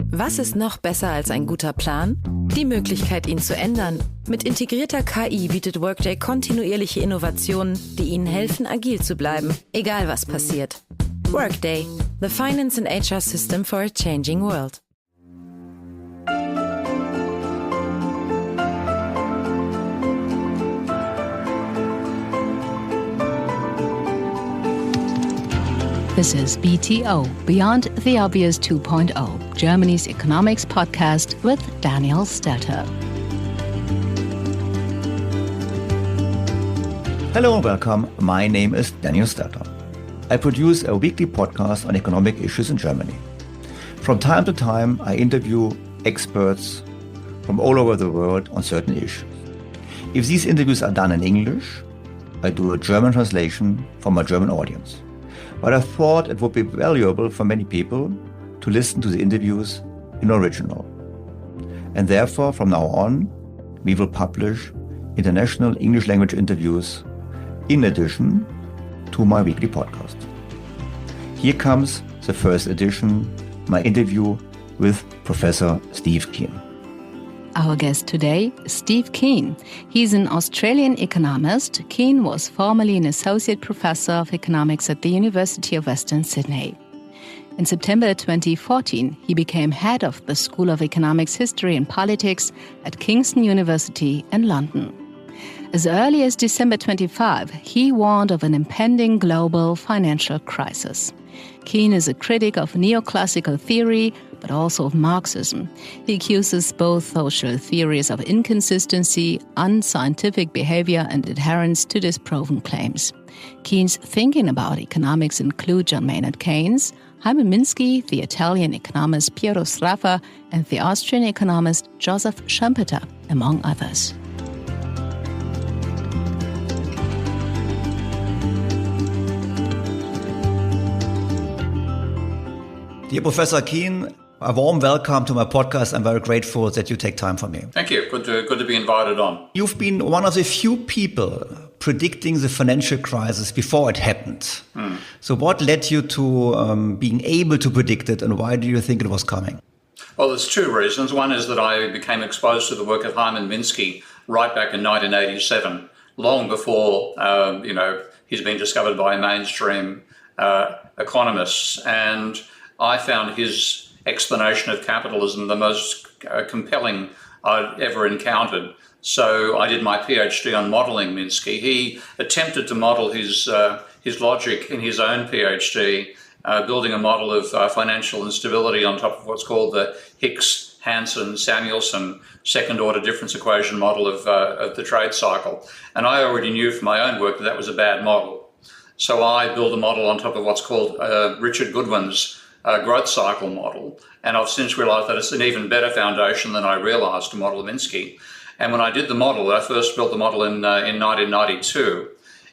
Was ist noch besser als ein guter Plan? Die Möglichkeit, ihn zu ändern. Mit integrierter KI bietet Workday kontinuierliche Innovationen, die Ihnen helfen, agil zu bleiben, egal was passiert. Workday, the finance and HR system for a changing world. This is BTO, Beyond the Obvious 2.0, Germany's economics podcast with Daniel Stelter. Hello and welcome. My name is Daniel Stelter. I produce a weekly podcast on economic issues in Germany. From time to time, I interview experts from all over the world on certain issues. If these interviews are done in English, I do a German translation for my German audience. But I thought it would be valuable for many people to listen to the interviews in original. And therefore, from now on, we will publish international English language interviews in addition to my weekly podcast. Here comes the first edition, my interview with Professor Steve Keen. Our guest today is Steve Keen. He's an Australian economist. Keen was formerly an associate professor of economics at the University of Western Sydney. In September 2014, he became head of the School of Economics, History and Politics at Kingston University in London. As early as December 25, he warned of an impending global financial crisis. Keen is a critic of neoclassical theory, but also of Marxism. He accuses both social theories of inconsistency, unscientific behavior, and adherence to disproven claims. Keen's thinking about economics include John Maynard Keynes, Hyman Minsky, the Italian economist Piero Sraffa, and the Austrian economist Joseph Schumpeter, among others. Dear Professor Keen, a warm welcome to my podcast. I'm very grateful that you take time for me. Thank you. Good to be invited on. You've been one of the few people predicting the financial crisis before it happened. So what led you to being able to predict it, and why do you think it was coming? Well, there's two reasons. One is that I became exposed to the work of Hyman Minsky right back in 1987, long before he's been discovered by mainstream economists, and I found his explanation of capitalism the most compelling I'd ever encountered. So I did my PhD on modelling Minsky. He attempted to model his logic in his own PhD, building a model of financial instability on top of what's called the Hicks-Hansen-Samuelson second-order difference equation model of the trade cycle. And I already knew from my own work that was a bad model. So I built a model on top of what's called Richard Goodwin's growth cycle model, and I've since realized that it's an even better foundation than I realized to model Minsky. And when I did the model, I first built the model in 1992,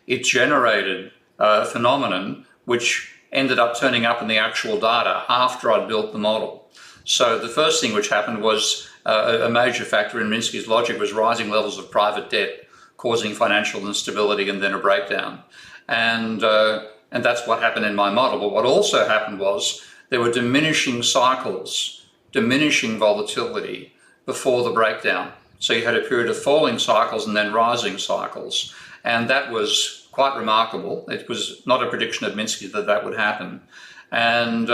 it generated a phenomenon which ended up turning up in the actual data after I'd built the model. So the first thing which happened was a major factor in Minsky's logic was rising levels of private debt causing financial instability and then a breakdown. And that's what happened in my model. But what also happened was there were diminishing cycles, diminishing volatility before the breakdown. So you had a period of falling cycles and then rising cycles. And that was quite remarkable. It was not a prediction of Minsky that would happen. And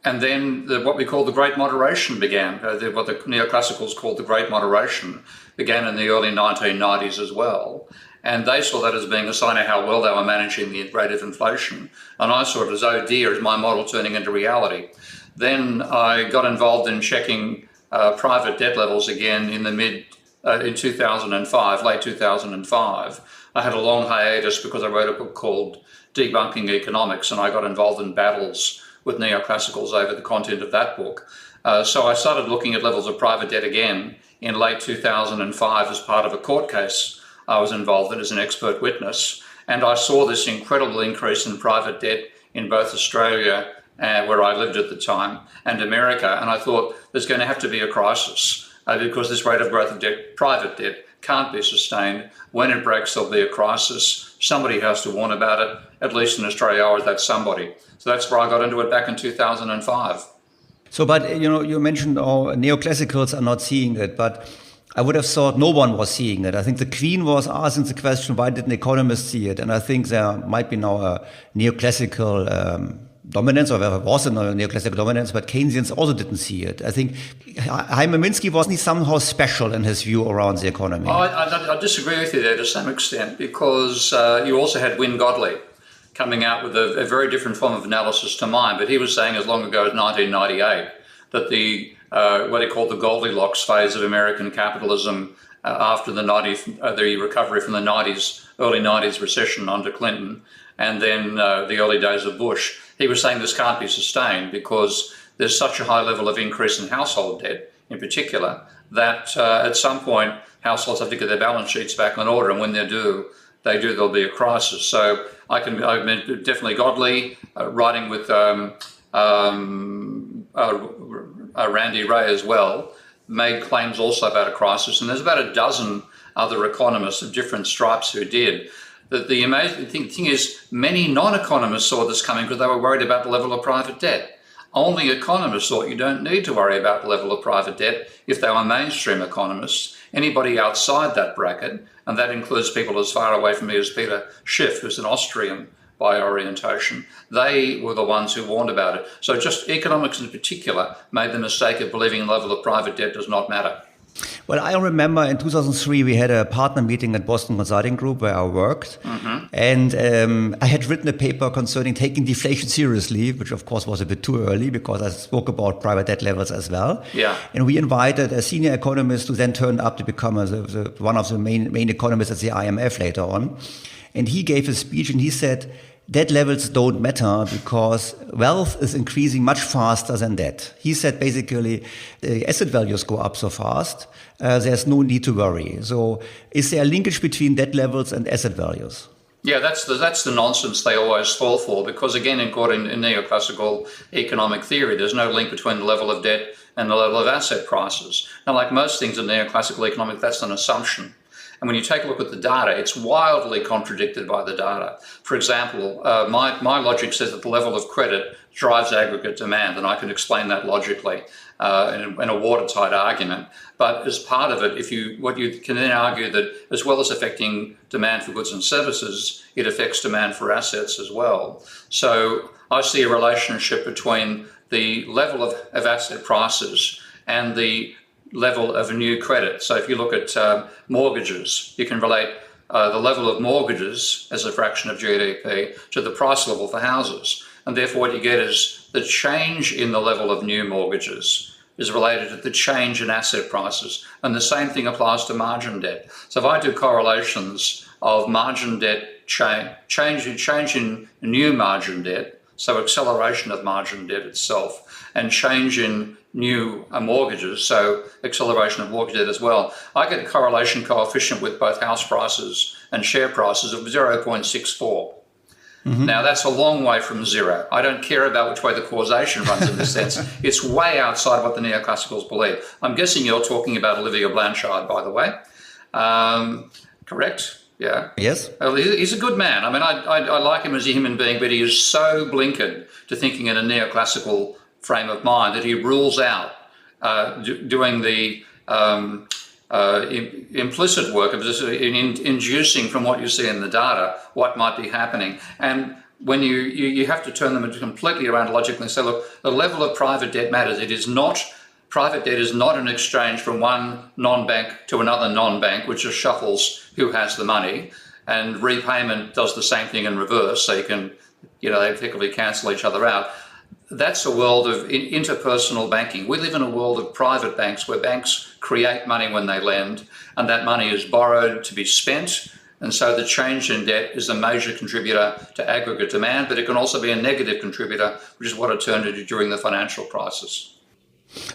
then what we call the Great Moderation began. What the neoclassicals called the Great Moderation began in the early 1990s as well. And they saw that as being a sign of how well they were managing the rate of inflation. And I saw it as, oh dear, is my model turning into reality? Then I got involved in checking private debt levels again in in 2005, late 2005. I had a long hiatus because I wrote a book called Debunking Economics, and I got involved in battles with neoclassicals over the content of that book. So I started looking at levels of private debt again in late 2005 as part of a court case I was involved in as an expert witness, and I saw this incredible increase in private debt in both Australia, where I lived at the time, and America, and I thought there's going to have to be a crisis because this rate of growth of debt, private debt, can't be sustained. When it breaks, there'll be a crisis. Somebody has to warn about it, at least in Australia, or that somebody. So that's where I got into it back in 2005. So, but you mentioned neoclassicals are not seeing it, but I would have thought no one was seeing it. I think the Queen was asking the question, why didn't economists see it? And I think there might be now a neoclassical dominance, or there was a neoclassical dominance, but Keynesians also didn't see it. I think Hyman Minsky wasn't somehow special in his view around the economy. I disagree with you there to some extent, because you also had Wynne Godley coming out with a very different form of analysis to mine, but he was saying as long ago as 1998 that the what he called the Goldilocks phase of American capitalism after the recovery from the early 90s recession under Clinton, and then the early days of Bush. He was saying this can't be sustained because there's such a high level of increase in household debt in particular that at some point households have to get their balance sheets back in order, and when there'll be a crisis. So I mean, definitely Godley, writing with Randy Ray as well, made claims also about a crisis. And there's about a dozen other economists of different stripes who did. The amazing thing is many non-economists saw this coming because they were worried about the level of private debt. Only economists thought you don't need to worry about the level of private debt if they were mainstream economists. Anybody outside that bracket, and that includes people as far away from me as Peter Schiff, who's an Austrian by orientation, they were the ones who warned about it. So just economics in particular made the mistake of believing the level of private debt does not matter. Well, I remember in 2003 we had a partner meeting at Boston Consulting Group where I worked, and I had written a paper concerning taking deflation seriously, which of course was a bit too early because I spoke about private debt levels as well. Yeah. And we invited a senior economist who then turned up to become one of the main economists at the IMF later on, and he gave a speech and he said, debt levels don't matter because wealth is increasing much faster than debt. He said basically the asset values go up so fast, there's no need to worry. So is there a linkage between debt levels and asset values? Yeah, that's the nonsense they always fall for, because again, according to neoclassical economic theory, there's no link between the level of debt and the level of asset prices. Now, like most things in neoclassical economics, that's an assumption. And when you take a look at the data, it's wildly contradicted by the data. For example, my logic says that the level of credit drives aggregate demand, and I can explain that logically in a watertight argument. But as part of it, what you can then argue that as well as affecting demand for goods and services, it affects demand for assets as well. So I see a relationship between the level of asset prices and the level of new credit. So if you look at mortgages, you can relate the level of mortgages as a fraction of GDP to the price level for houses. And therefore what you get is the change in the level of new mortgages is related to the change in asset prices. And the same thing applies to margin debt. So if I do correlations of margin debt change in new margin debt, so acceleration of margin debt itself, and change in new mortgages, so acceleration of mortgage debt as well, I get a correlation coefficient with both house prices and share prices of 0.64. Now, that's a long way from zero. I don't care about which way the causation runs in this sense. It's way outside what the neoclassicals believe. I'm guessing you're talking about Olivier Blanchard, by the way. Correct? Yeah. Yes. He's a good man. I mean, I like him as a human being, but he is so blinkered to thinking in a neoclassical frame of mind that he rules out doing the implicit work of just inducing from what you see in the data what might be happening. And when you have to turn them completely around logically and say, look, the level of private debt matters. Private debt is not an exchange from one non-bank to another non-bank, which just shuffles who has the money. And repayment does the same thing in reverse, so you can, they effectively cancel each other out. That's a world of interpersonal banking. We live in a world of private banks where banks create money when they lend, and that money is borrowed to be spent. And so the change in debt is a major contributor to aggregate demand, but it can also be a negative contributor, which is what it turned into during the financial crisis.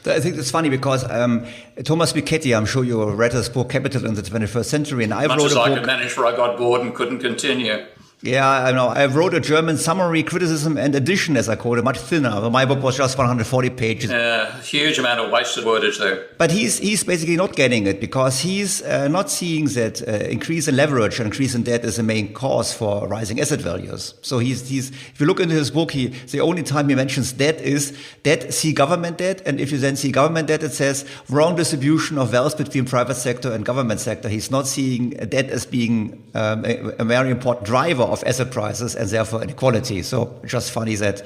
I think it's funny because Thomas Piketty, I'm sure you read his book Capital in the 21st Century, and I wrote a book. Much as I could manage, for I got bored and couldn't continue. Yeah, I know. I wrote a German summary, criticism and addition, as I call it, much thinner. My book was just 140 pages. Yeah, huge amount of wasted wordage there. But he's basically not getting it because he's not seeing that increase in leverage and increase in debt is the main cause for rising asset values. So he's if you look into his book, the only time he mentions debt is debt, see government debt. And if you then see government debt, it says wrong distribution of wealth between private sector and government sector. He's not seeing debt as being a very important driver of asset prices and therefore inequality. So just funny that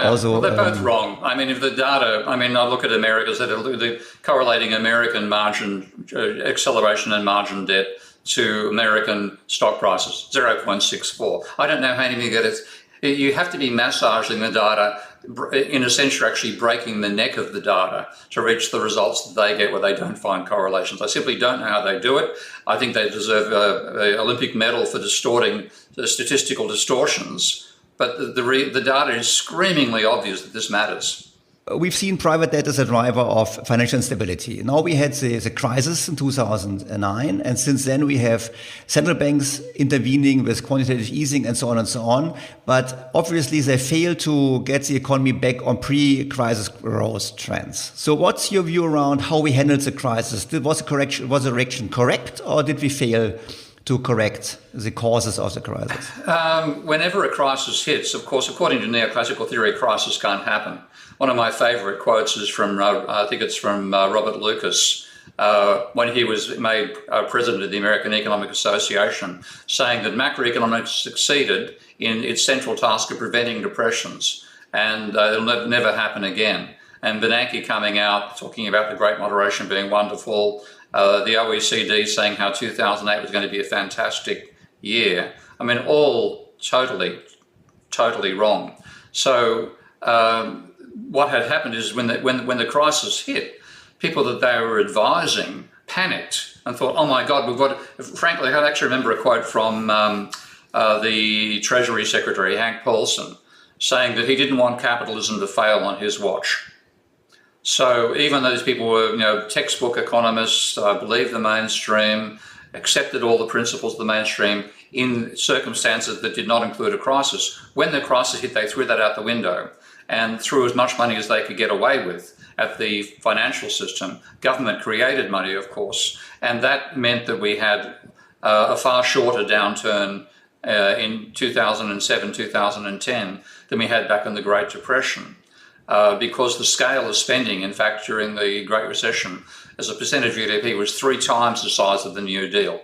also... Well, they're both wrong. I mean, if the data... I mean, I look at America's the correlating American margin acceleration and margin debt to American stock prices, 0.64. I don't know how you get it. You have to be massaging the data. In a sense, you're actually breaking the neck of the data to reach the results that they get where they don't find correlations. I simply don't know how they do it. I think they deserve an Olympic medal for distorting the statistical distortions. But the data is screamingly obvious that this matters. We've seen private debt as a driver of financial instability. Now we had the crisis in 2009, and since then we have central banks intervening with quantitative easing and so on and so on. But obviously they failed to get the economy back on pre-crisis growth trends. So what's your view around how we handled the crisis? Was the correction correct, or did we fail to correct the causes of the crisis? Whenever a crisis hits, of course, according to neoclassical theory, a crisis can't happen. One of my favourite quotes is from, I think it's from Robert Lucas, when he was made president of the American Economic Association, saying that macroeconomics succeeded in its central task of preventing depressions, and it'll never happen again. And Bernanke coming out, talking about the Great Moderation being wonderful, the OECD saying how 2008 was going to be a fantastic year. I mean, all totally wrong. So what had happened is when the crisis hit, people that they were advising panicked and thought, oh my God, we've got... Frankly, I actually remember a quote from the Treasury Secretary, Hank Paulson, saying that he didn't want capitalism to fail on his watch. So even though these people were, textbook economists, believed the mainstream, accepted all the principles of the mainstream in circumstances that did not include a crisis, when the crisis hit, they threw that out the window and threw as much money as they could get away with at the financial system. Government created money, of course, and that meant that we had a far shorter downturn in 2007, 2010 than we had back in the Great Depression. Because the scale of spending, in fact, during the Great Recession, as a percent of GDP, was 3 times the size of the New Deal.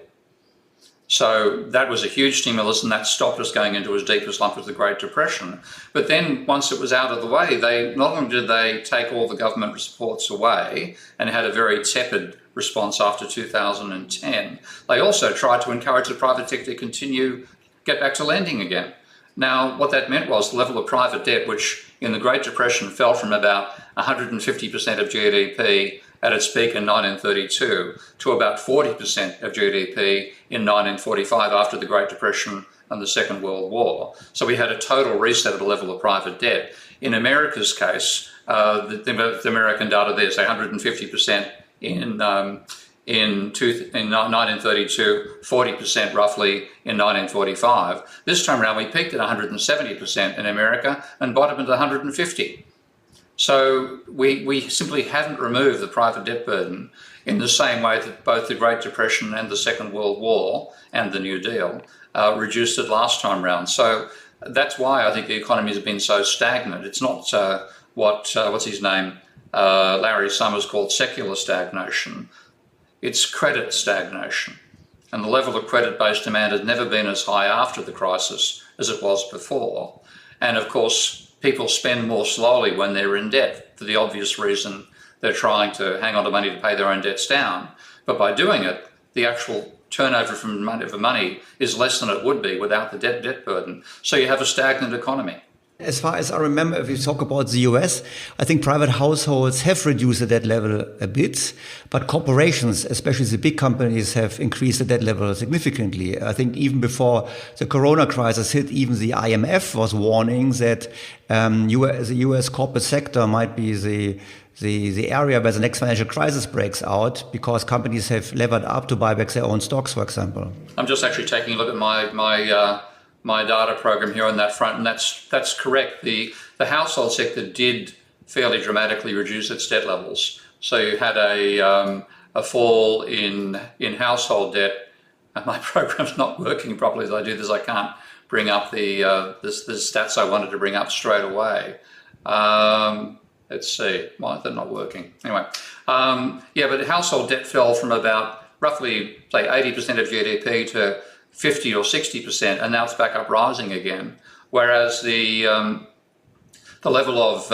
So that was a huge stimulus, and that stopped us going into as deep a slump as the Great Depression. But then, once it was out of the way, not only did they take all the government supports away and had a very tepid response after 2010, they also tried to encourage the private sector to get back to lending again. Now, what that meant was the level of private debt, which in the Great Depression fell from about 150% of GDP at its peak in 1932 to about 40% of GDP in 1945 after the Great Depression and the Second World War. So we had a total reset of the level of private debt. In America's case, the American data there say 150% in 1932, 40% roughly in 1945. This time around, we peaked at 170% in America and bottomed at 150%. So we simply haven't removed the private debt burden in the same way that both the Great Depression and the Second World War and the New Deal reduced it last time around. So that's why I think the economy has been so stagnant. It's not what's his name, Larry Summers called secular stagnation. It's credit stagnation. And the level of credit-based demand has never been as high after the crisis as it was before. And of course, people spend more slowly when they're in debt for the obvious reason they're trying to hang on to money to pay their own debts down. But by doing it, the actual turnover from money is less than it would be without the debt burden. So you have a stagnant economy. As far as I remember, if you talk about the US, I think private households have reduced the debt level a bit, but corporations, especially the big companies, have increased the debt level significantly. I think even before the corona crisis hit, even the IMF was warning that the US corporate sector might be the area where the next financial crisis breaks out because companies have levered up to buy back their own stocks, for example. I'm just actually taking a look at my data program here on that front, and that's correct. The household sector did fairly dramatically reduce its debt levels. So you had a fall in household debt. And my program's not working properly as I do this. I can't bring up the stats I wanted to bring up straight away. Let's see, why is that not working? Anyway, but household debt fell from about roughly, say, 80% of GDP to 50 or 60%, and now it's back up rising again. Whereas the level of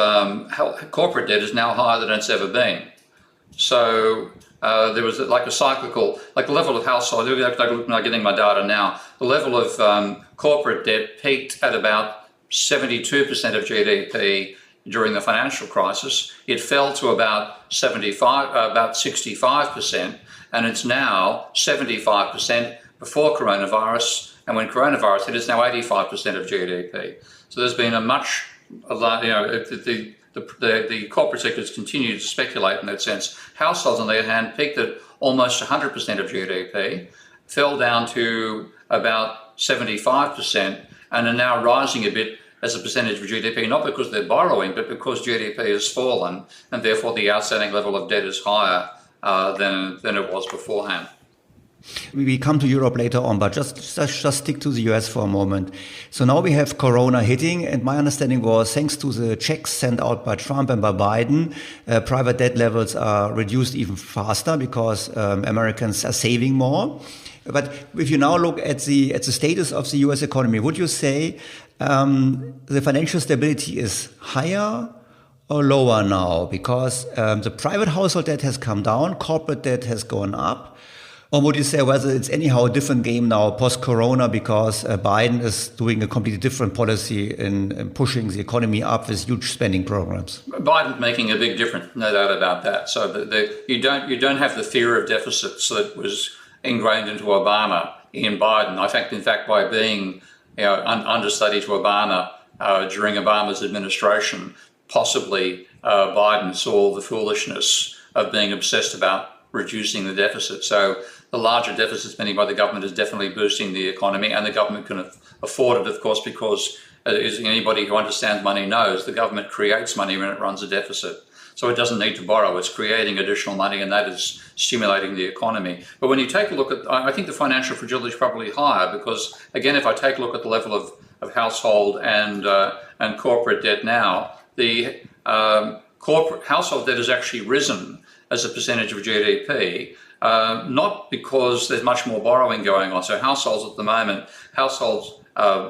corporate debt is now higher than it's ever been. So there was like a cyclical, like the level of household, I'm getting my data now, the level of corporate debt peaked at about 72% of GDP during the financial crisis. It fell to about 65%, and it's now 75% before coronavirus, and when coronavirus hit, it's now 85% of GDP. So there's been the corporate sectors continue to speculate in that sense. Households, on the other hand, peaked at almost 100% of GDP, fell down to about 75%, and are now rising a bit as a percentage of GDP, not because they're borrowing, but because GDP has fallen, and therefore the outstanding level of debt is higher than it was beforehand. We come to Europe later on, but just stick to the US for a moment. So now we have Corona hitting, and my understanding was, thanks to the checks sent out by Trump and by Biden, private debt levels are reduced even faster because Americans are saving more. But if you now look at the status of the US economy, would you say the financial stability is higher or lower now? Because the private household debt has come down, corporate debt has gone up. Or would you say whether it's anyhow a different game now post-corona because Biden is doing a completely different policy in pushing the economy up with huge spending programs? Biden's making a big difference, no doubt about that. So you don't have the fear of deficits that was ingrained into Obama in Biden. In fact, by being understudy to Obama during Obama's administration, possibly Biden saw the foolishness of being obsessed about reducing the deficit. So the larger deficit spending by the government is definitely boosting the economy, and the government can afford it, of course, because as anybody who understands money knows, the government creates money when it runs a deficit. So it doesn't need to borrow, it's creating additional money, and that is stimulating the economy. But when you take a look at, I think the financial fragility is probably higher because, again, if I take a look at the level of household and corporate debt now, the corporate household debt has actually risen as a percentage of GDP, not because there's much more borrowing going on. So households at the moment,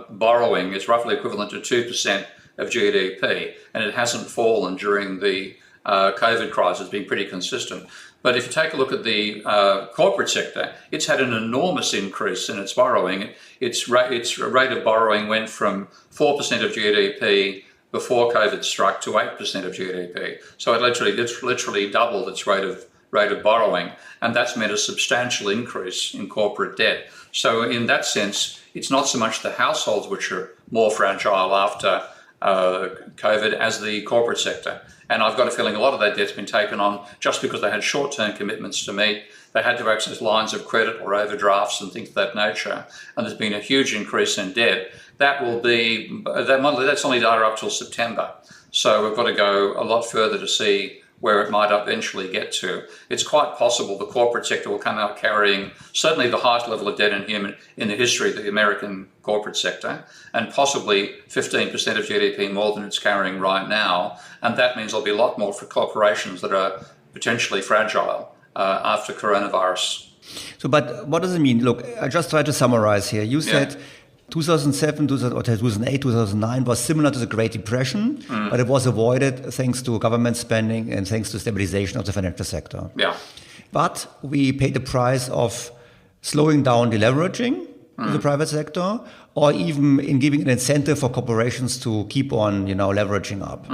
borrowing is roughly equivalent to 2% of GDP, and it hasn't fallen during the COVID crisis. It's been pretty consistent. But if you take a look at the corporate sector, it's had an enormous increase in its borrowing. Its rate of borrowing went from 4% of GDP before COVID struck to 8% of GDP. So it literally doubled its rate of borrowing, and that's meant a substantial increase in corporate debt. So in that sense, it's not so much the households which are more fragile after COVID as the corporate sector. And I've got a feeling a lot of that debt's been taken on just because they had short-term commitments to meet. They had to access lines of credit or overdrafts and things of that nature. And there's been a huge increase in debt. That's only data up till September. So we've got to go a lot further to see where it might eventually get to. It's quite possible the corporate sector will come out carrying certainly the highest level of debt in the history of the American corporate sector, and possibly 15% of GDP more than it's carrying right now. And that means there'll be a lot more for corporations that are potentially fragile after coronavirus. So, but what does it mean? Look, I just try to summarize here. You said 2007, 2008, 2009 was similar to the Great Depression, but it was avoided thanks to government spending and thanks to stabilization of the financial sector. Yeah. But we paid the price of slowing down deleveraging in the private sector, or even in giving an incentive for corporations to keep on, leveraging up.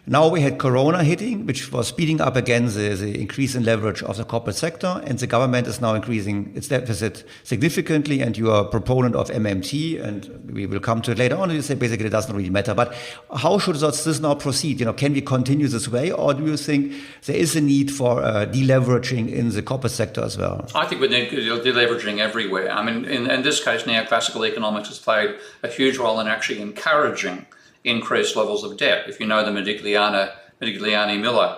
Now we had Corona hitting, which was speeding up again the increase in leverage of the corporate sector, and the government is now increasing its deficit significantly, and you are a proponent of MMT, and we will come to it later on, and you say basically it doesn't really matter. But how should this now proceed? Can we continue this way, or do you think there is a need for deleveraging in the corporate sector as well? I think we need deleveraging everywhere. I mean, in this case, neoclassical economics has played a huge role in actually encouraging increased levels of debt. If you know the Modigliani-Miller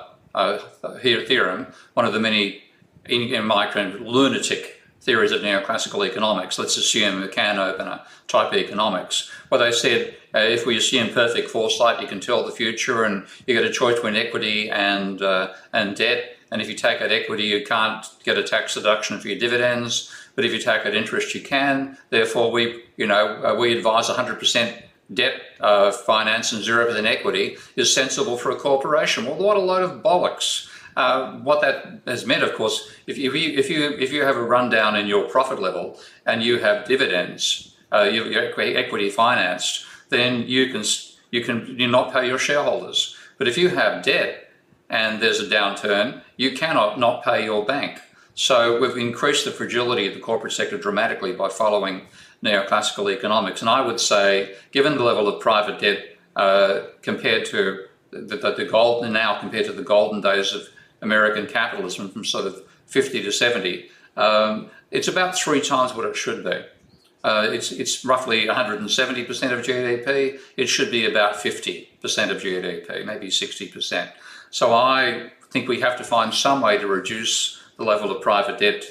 theorem, one of the many, in my opinion, lunatic theories of neoclassical economics, let's assume a can opener type economics, where they said if we assume perfect foresight, you can tell the future, and you get a choice between equity and debt. And if you take out equity, you can't get a tax deduction for your dividends. But if you take out interest, you can. Therefore, we advise 100% debt finance and 0% equity is sensible for a corporation. Well, what a load of bollocks. What that has meant, of course, if you have a rundown in your profit level and you have dividends, you're equity financed, then you can not pay your shareholders. But if you have debt and there's a downturn, you cannot not pay your bank. So we've increased the fragility of the corporate sector dramatically by following neoclassical economics. And I would say, given the level of private debt compared to the golden days of American capitalism from sort of 50 to 70, it's about 3 times what it should be. It's roughly 170% of GDP. It should be about 50% of GDP, maybe 60%. So I think we have to find some way to reduce the level of private debt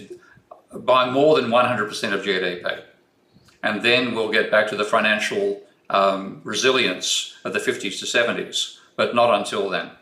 by more than 100% of GDP. And then we'll get back to the financial resilience of the 50s to 70s, but not until then.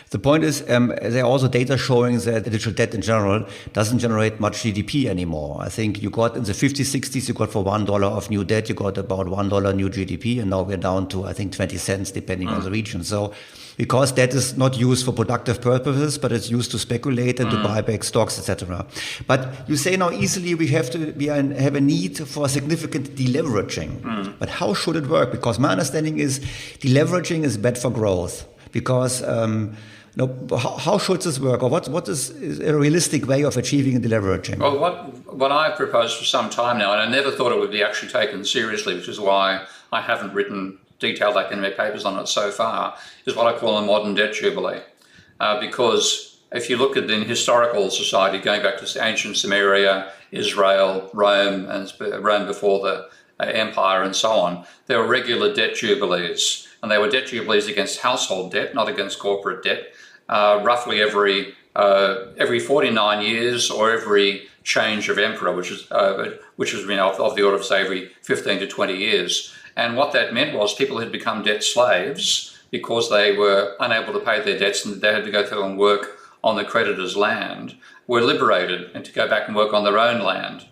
The point is, there are also data showing that digital debt in general doesn't generate much GDP anymore. I think you got in the 50s, 60s, you got for $1 of new debt, you got about $1 new GDP, and now we're down to, I think, 20 cents, depending on the region. So, because debt is not used for productive purposes, but it's used to speculate and to buy back stocks, etc. But you say now easily we have a need for significant deleveraging. But how should it work? Because my understanding is deleveraging is bad for growth. Because how should this work, or what is a realistic way of achieving deleveraging? Well, what I've proposed for some time now, and I never thought it would be actually taken seriously, which is why I haven't written detailed academic papers on it so far, is what I call a modern debt jubilee. Because if you look at in historical society, going back to ancient Sumeria, Israel, Rome, and Rome before the empire and so on, there were regular debt jubilees. And they were debt jubilees against household debt, not against corporate debt, roughly every 49 years or every change of emperor, which was of the order of, say, every 15 to 20 years. And what that meant was people had become debt slaves because they were unable to pay their debts and they had to go through and work on the creditor's land, were liberated and to go back and work on their own land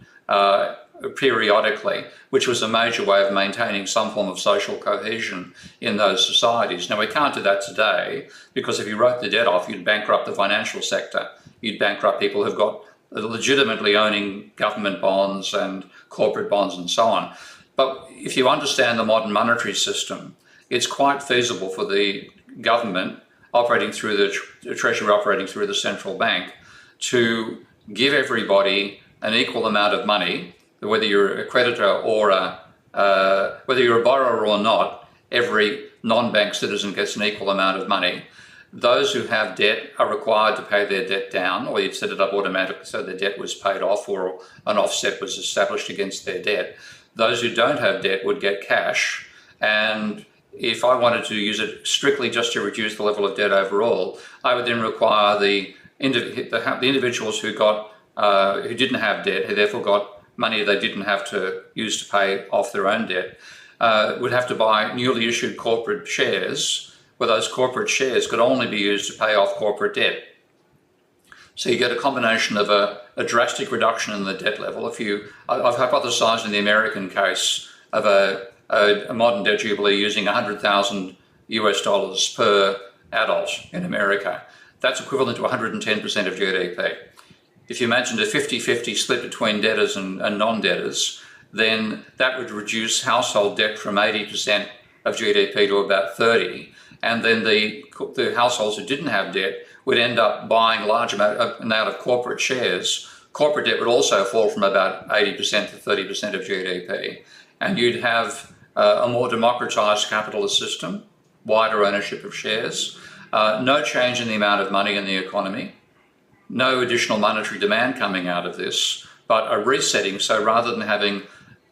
periodically, which was a major way of maintaining some form of social cohesion in those societies. Now, we can't do that today because if you wrote the debt off, you'd bankrupt the financial sector. You'd bankrupt people who've got legitimately owning government bonds and corporate bonds and so on. But if you understand the modern monetary system, it's quite feasible for the government operating through the Treasury, operating through the central bank, to give everybody an equal amount of money, whether you're a creditor or whether you're a borrower or not. Every non-bank citizen gets an equal amount of money. Those who have debt are required to pay their debt down, or you'd set it up automatically so the debt was paid off or an offset was established against their debt. Those who don't have debt would get cash. And if I wanted to use it strictly just to reduce the level of debt overall, I would then require the individuals who didn't have debt, who therefore got money they didn't have to use to pay off their own debt, would have to buy newly issued corporate shares, where those corporate shares could only be used to pay off corporate debt. So you get a combination of a drastic reduction in the debt level. I've hypothesized in the American case of a modern debt jubilee using $100,000 US per adult in America. That's equivalent to 110% of GDP. If you imagined a 50-50 split between debtors and non-debtors, then that would reduce household debt from 80% of GDP to about 30%. And then the households who didn't have debt would end up buying a large amount of corporate shares. Corporate debt would also fall from about 80% to 30% of GDP. And you'd have a more democratized capitalist system, wider ownership of shares, no change in the amount of money in the economy, no additional monetary demand coming out of this, but a resetting. So rather than having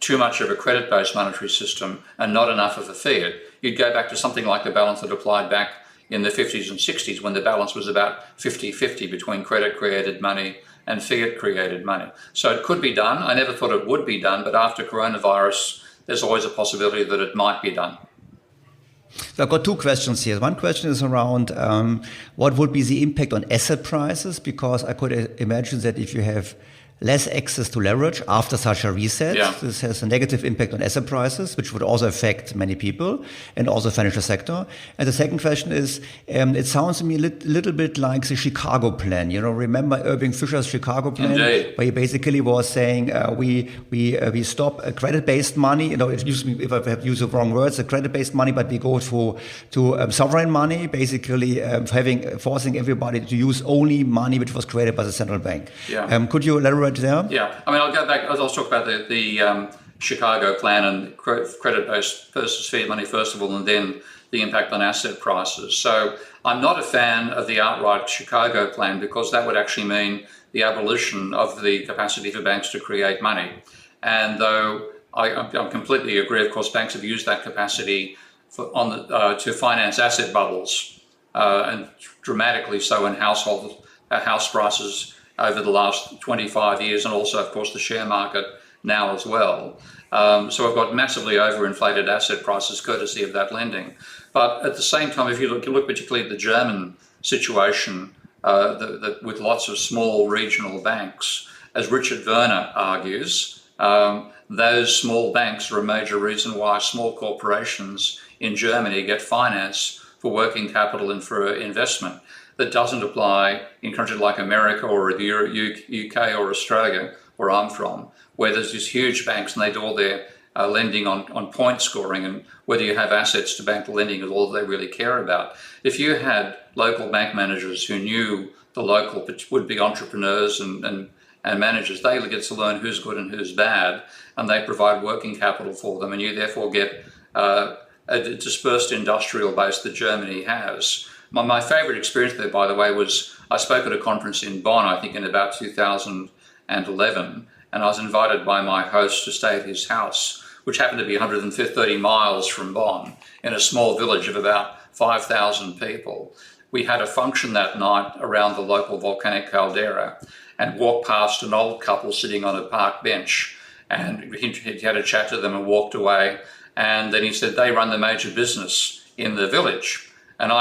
too much of a credit-based monetary system and not enough of a fiat, you'd go back to something like the balance that applied back in the 50s and 60s when the balance was about 50-50 between credit-created money and fiat-created money. So it could be done. I never thought it would be done, but after coronavirus, there's always a possibility that it might be done. So I've got two questions here. One question is around what would be the impact on asset prices, because I could imagine that if you have less access to leverage after such a reset, this has a negative impact on asset prices, which would also affect many people and also the financial sector. And the second question is, it sounds to me a little bit like the Chicago plan. You know, remember Irving Fisher's Chicago plan, Indeed. where he basically was saying we stop credit-based money. You know, it used to be, if I have used the wrong words, a credit-based money, but we go to sovereign money, basically forcing everybody to use only money which was created by the central bank. Yeah. Could you elaborate there? Yeah, I mean, I'll go back. I'll talk about the Chicago plan and credit-based versus fiat money first of all, and then the impact on asset prices. So I'm not a fan of the outright Chicago plan because that would actually mean the abolition of the capacity for banks to create money. And though I completely agree, of course, banks have used that capacity to finance asset bubbles, and dramatically so in house prices over the last 25 years, and also, of course, the share market now as well. So we've got massively overinflated asset prices courtesy of that lending. But at the same time, if you look particularly at the German situation with lots of small regional banks, as Richard Werner argues, those small banks are a major reason why small corporations in Germany get finance for working capital and for investment. That doesn't apply in countries like America or the UK or Australia, where I'm from, where there's these huge banks and they do all their lending on point scoring, and whether you have assets to bank lending is all they really care about. If you had local bank managers who knew the local would-be entrepreneurs and managers, they get to learn who's good and who's bad, and they provide working capital for them, and you therefore get a dispersed industrial base that Germany has. My favourite experience there, by the way, was I spoke at a conference in Bonn, I think in about 2011, and I was invited by my host to stay at his house, which happened to be 130 miles from Bonn, in a small village of about 5,000 people. We had a function that night around the local volcanic caldera and walked past an old couple sitting on a park bench, and he had a chat to them and walked away, and then he said, they run the major business in the village. And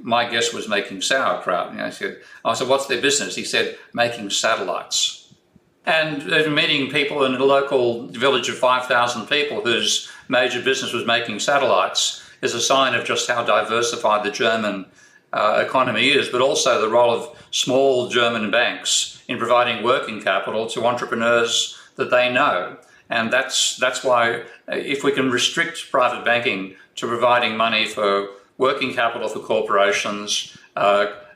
my guess was making sauerkraut. And I said, what's their business? He said, making satellites. And meeting people in a local village of 5,000 people whose major business was making satellites is a sign of just how diversified the German economy is, but also the role of small German banks in providing working capital to entrepreneurs that they know. And that's why if we can restrict private banking to providing money for working capital for corporations,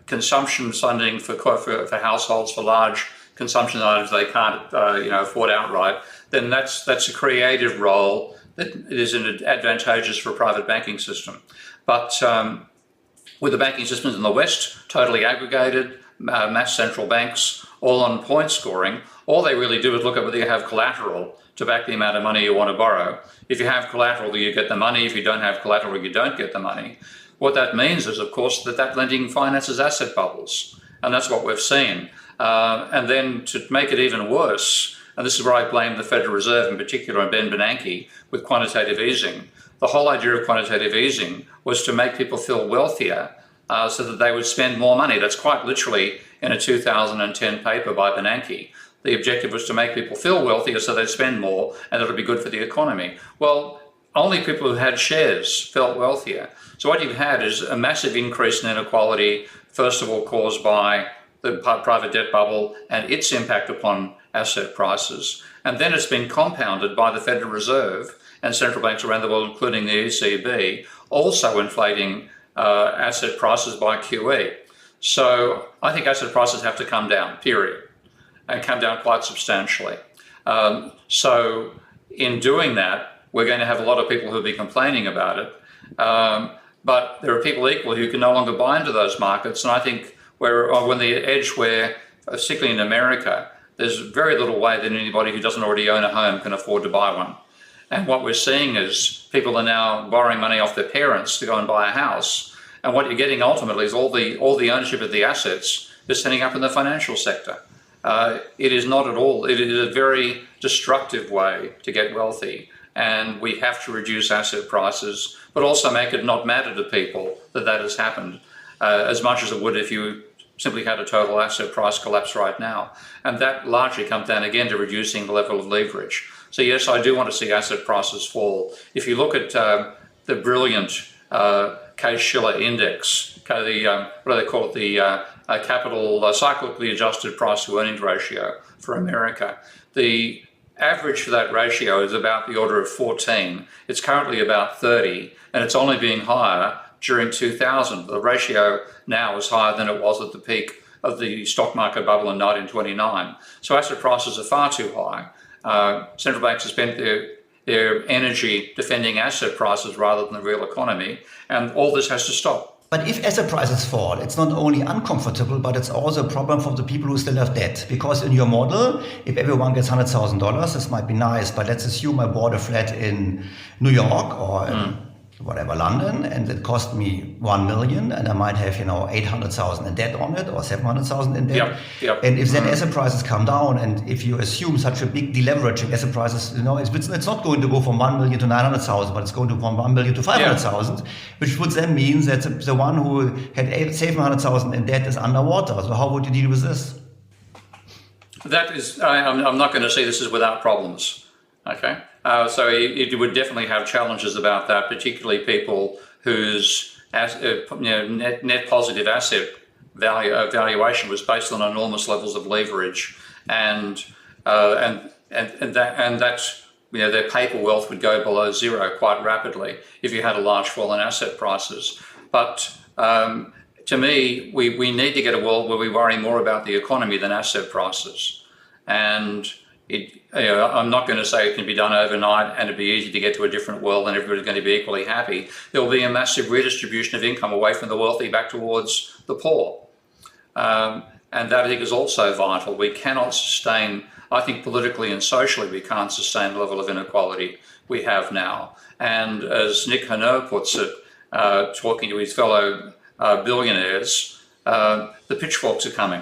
consumption funding for households for large consumption items they can't afford outright, then that's a creative role that is advantageous for a private banking system. But with the banking systems in the West totally aggregated, mass central banks, all on point scoring, all they really do is look at whether you have collateral to back the amount of money you want to borrow. If you have collateral, you get the money. If you don't have collateral, you don't get the money. What that means is, of course, that lending finances asset bubbles. And that's what we've seen. And then to make it even worse, and this is where I blame the Federal Reserve in particular and Ben Bernanke with quantitative easing. The whole idea of quantitative easing was to make people feel wealthier so that they would spend more money. That's quite literally in a 2010 paper by Bernanke. The objective was to make people feel wealthier so they'd spend more and it would be good for the economy. Well, only people who had shares felt wealthier. So what you've had is a massive increase in inequality, first of all caused by the private debt bubble and its impact upon asset prices. And then it's been compounded by the Federal Reserve and central banks around the world, including the ECB, also inflating asset prices by QE. So I think asset prices have to come down, period, and come down quite substantially. So in doing that, we're going to have a lot of people who'll be complaining about it. But there are people equally who can no longer buy into those markets. And I think we're on the edge where, particularly in America, there's very little way that anybody who doesn't already own a home can afford to buy one. And what we're seeing is people are now borrowing money off their parents to go and buy a house. And what you're getting ultimately is all the ownership of the assets is ending up in the financial sector. It is not at all. It is a very destructive way to get wealthy. And we have to reduce asset prices, but also make it not matter to people that has happened as much as it would if you simply had a total asset price collapse right now. And that largely comes down again to reducing the level of leverage. So yes, I do want to see asset prices fall. If you look at the brilliant Case-Shiller index, what do they call it? The capital cyclically adjusted price to earnings ratio for America. The average for that ratio is about the order of 14. It's currently about 30, and it's only being higher during 2000. The ratio now is higher than it was at the peak of the stock market bubble in 1929. So asset prices are far too high. Central banks have spent their energy defending asset prices rather than the real economy, and all this has to stop. But if asset prices fall, it's not only uncomfortable, but it's also a problem for the people who still have debt. Because in your model, if everyone gets $100,000, this might be nice, but let's assume I bought a flat in New York or in London, and it cost me $1 million, and I might have, $800,000 in debt on it or $700,000 in debt. Yep. And if then asset prices come down, and if you assume such a big deleveraging, asset prices, it's not going to go from $1 million to $900,000, but it's going to go from $1 million to $500,000, which would then mean that the one who had $700,000 in debt is underwater. So how would you deal with this? That is, I'm not going to say this is without problems. Okay. So you would definitely have challenges about that, particularly people whose net positive asset valuation was based on enormous levels of leverage, and that's their paper wealth would go below zero quite rapidly if you had a large fall in asset prices. But to me, we need to get a world where we worry more about the economy than asset prices, and I'm not going to say it can be done overnight and it'd be easy to get to a different world and everybody's going to be equally happy. There will be a massive redistribution of income away from the wealthy back towards the poor. And that, I think, is also vital. We cannot sustain, I think politically and socially, we can't sustain the level of inequality we have now. And as Nick Hanau puts it, talking to his fellow billionaires, the pitchforks are coming.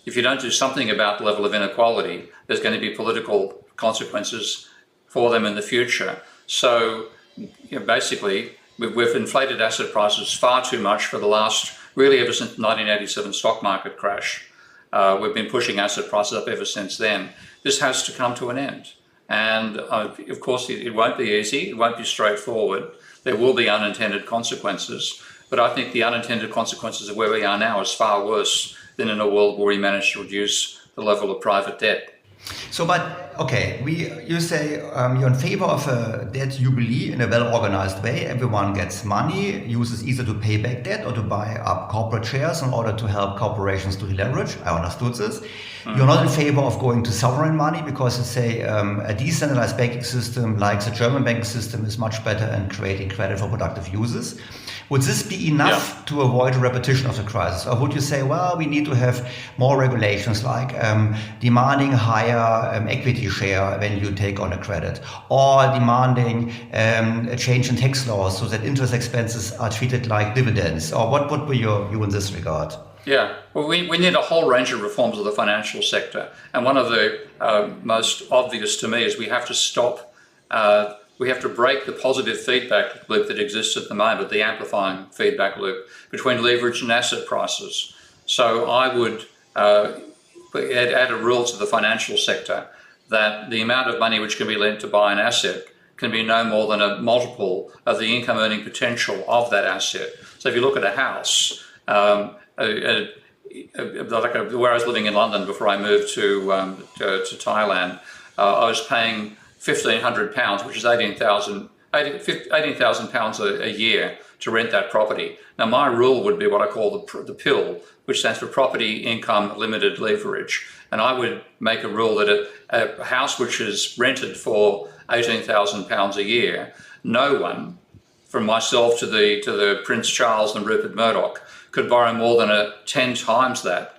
If you don't do something about the level of inequality, there's going to be political consequences for them in the future. So basically, we've inflated asset prices far too much for the last, really ever since the 1987 stock market crash. We've been pushing asset prices up ever since then. This has to come to an end. And of course, it won't be easy. It won't be straightforward. There will be unintended consequences. But I think the unintended consequences of where we are now is far worse than in a world where we manage to reduce the level of private debt. So, but okay, you say you're in favor of a debt jubilee in a well-organized way. Everyone gets money, uses either to pay back debt or to buy up corporate shares in order to help corporations to deleverage. I understood this. You're not in favor of going to sovereign money because you say a decentralized banking system like the German banking system is much better in creating credit for productive uses. Would this be enough to avoid a repetition of the crisis? Or would you say, well, we need to have more regulations like demanding higher equity share when you take on a credit, or demanding a change in tax laws so that interest expenses are treated like dividends? Or what would be your view in this regard? Yeah, well, we need a whole range of reforms of the financial sector. And one of the most obvious to me is we have to stop we have to break the positive feedback loop that exists at the moment, the amplifying feedback loop between leverage and asset prices. So I would add a rule to the financial sector that the amount of money which can be lent to buy an asset can be no more than a multiple of the income earning potential of that asset. So if you look at a house, where I was living in London before I moved to Thailand, I was paying £1,500, which is £18,000 a year to rent that property. Now, my rule would be what I call the PIL, which stands for Property Income Limited Leverage. And I would make a rule that a house which is rented for £18,000 a year, no one, from myself to the Prince Charles and Rupert Murdoch, could borrow more than 10 times that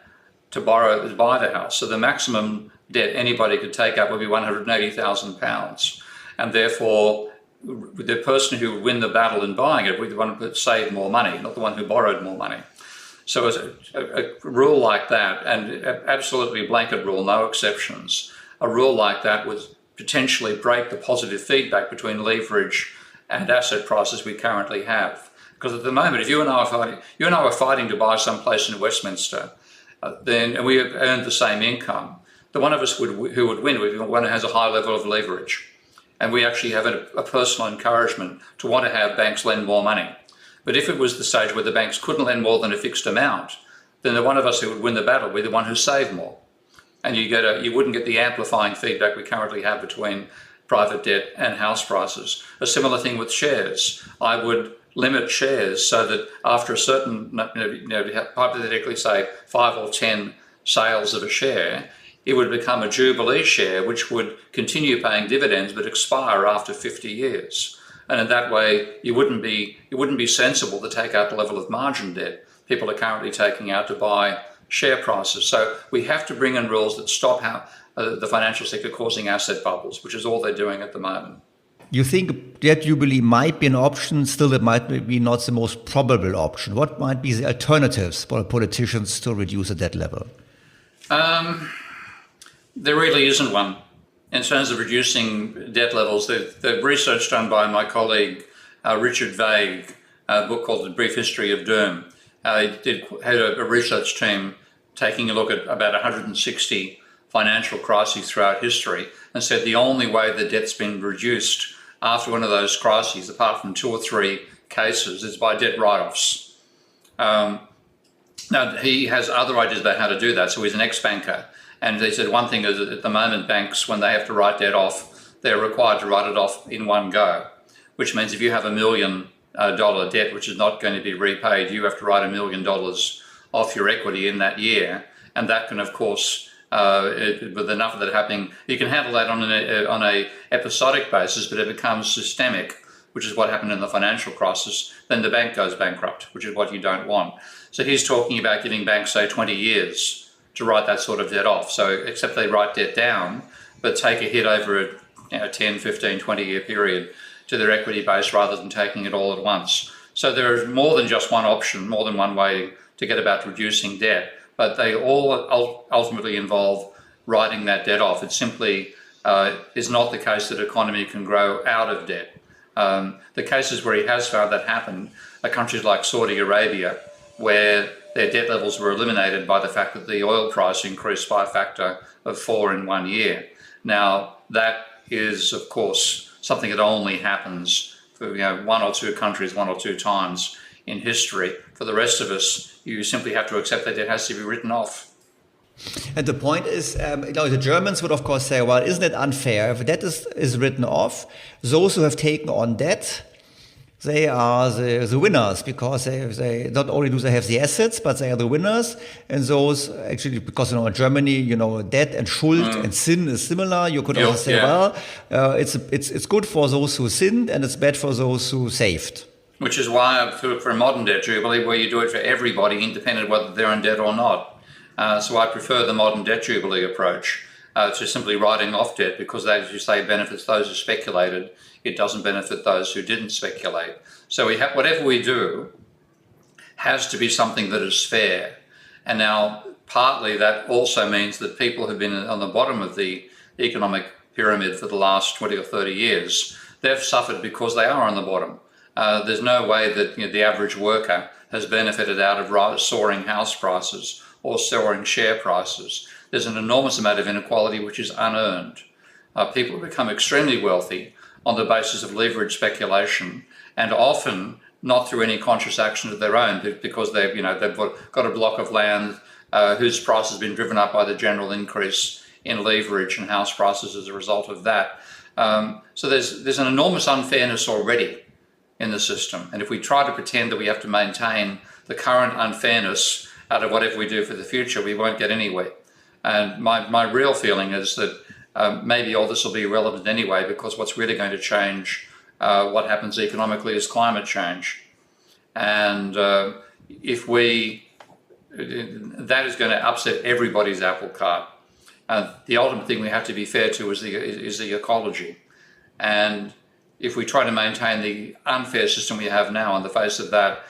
to buy the house. So the maximum debt anybody could take up would be £180,000. And therefore, the person who would win the battle in buying it would be the one who saved more money, not the one who borrowed more money. So as a rule like that, and absolutely a blanket rule, no exceptions, a rule like that would potentially break the positive feedback between leverage and asset prices we currently have. Because at the moment, if you and I are fighting to buy some place in Westminster, and we have earned the same income, the one of us who would win would be one who has a high level of leverage. And we actually have a personal encouragement to want to have banks lend more money. But if it was the stage where the banks couldn't lend more than a fixed amount, then the one of us who would win the battle would be the one who saved more. And you wouldn't get the amplifying feedback we currently have between private debt and house prices. A similar thing with shares. I would limit shares so that after a certain, hypothetically say 5 or 10 sales of a share, it would become a Jubilee share, which would continue paying dividends but expire after 50 years. And in that way, it wouldn't be sensible to take out the level of margin debt people are currently taking out to buy share prices. So we have to bring in rules that stop the financial sector causing asset bubbles, which is all they're doing at the moment. You think debt Jubilee might be an option, still it might be not the most probable option. What might be the alternatives for politicians to reduce the debt level? There really isn't one. In terms of reducing debt levels, the research done by my colleague Richard Vague, a book called The Brief History of Doom, had a research team taking a look at about 160 financial crises throughout history and said the only way the debt's been reduced after one of those crises, apart from 2 or 3 cases, is by debt write-offs. Now, he has other ideas about how to do that, so he's an ex-banker. And they said one thing is that at the moment, banks, when they have to write debt off, they're required to write it off in one go, which means if you have $1 million debt, which is not going to be repaid, you have to write $1 million off your equity in that year. And that can, of course, with enough of that happening, you can handle that on a episodic basis, but it becomes systemic, which is what happened in the financial crisis. Then the bank goes bankrupt, which is what you don't want. So he's talking about giving banks, say, 20 years to write that sort of debt off. So except they write debt down, but take a hit over a 10, 15, 20-year period to their equity base rather than taking it all at once. So there is more than just one option, more than one way to get about reducing debt, but they all ultimately involve writing that debt off. It simply is not the case that economy can grow out of debt. The cases where he has found that happen are countries like Saudi Arabia, where their debt levels were eliminated by the fact that the oil price increased by a factor of 4 in 1 year. Now, that is, of course, something that only happens for 1 or 2 countries 1 or 2 times in history. For the rest of us, you simply have to accept that it has to be written off. And the point is, the Germans would, of course, say, well, isn't it unfair? If debt is written off, those who have taken on debt, they are the winners, because they not only do they have the assets, but they are the winners. And those actually, because in Germany, debt and Schuld and sin is similar. You could also say, well, it's good for those who sinned and it's bad for those who saved. Which is why for a modern debt jubilee, where you do it for everybody, independent of whether they're in debt or not. So I prefer the modern debt jubilee approach to simply writing off debt, because that, as you say, benefits those who speculated. It doesn't benefit those who didn't speculate. So whatever we do has to be something that is fair. And now, partly that also means that people who've been on the bottom of the economic pyramid for the last 20 or 30 years, they've suffered because they are on the bottom. There's no way that the average worker has benefited out of soaring house prices or soaring share prices. There's an enormous amount of inequality which is unearned. People become extremely wealthy on the basis of leverage speculation, and often not through any conscious action of their own, because they've got a block of land whose price has been driven up by the general increase in leverage and house prices as a result of that. So there's an enormous unfairness already in the system, and if we try to pretend that we have to maintain the current unfairness out of whatever we do for the future, we won't get anywhere. And my real feeling is that maybe all this will be irrelevant anyway, because what's really going to change what happens economically is climate change. And that is going to upset everybody's apple cart. The ultimate thing we have to be fair to is the ecology. And if we try to maintain the unfair system we have now in the face of that,